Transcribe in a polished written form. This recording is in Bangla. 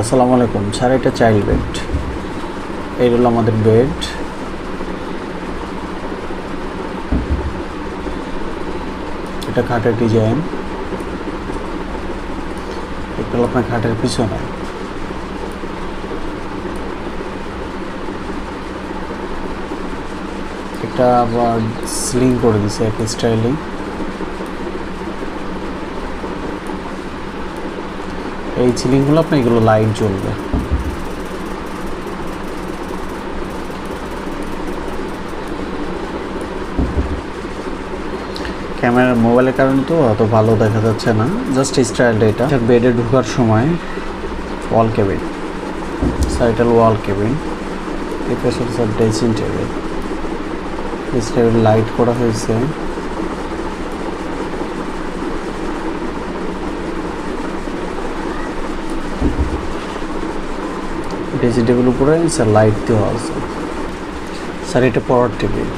আসসালামু আলাইকুম স্যার, এটা চাইল্ড বেড। এই হলো আমাদের বেড। এটা খাটের ডিজাইন। এটা হলো আপনার খাটের পিছনে। এটা আবার স্লিং করে দিছে এক স্টাইলিং। এই সিলিংগুলো আপনার এগুলো লাইট জ্বলবে। ক্যামেরার মোবাইলের কারণে তো অত ভালো দেখা যাচ্ছে না, জাস্ট স্টাইলটা এটা। বেডে ঢোকার সময় ওয়াল কেবিন, সাইটাল ওয়াল কেবিন। এই পাশে sir dressing table, dressing table light করা হয়েছে। ড্রেসিং টেবিল উপরে স্যার লাইট দেওয়া আছে। স্যার এটা পড়ার টেবিল।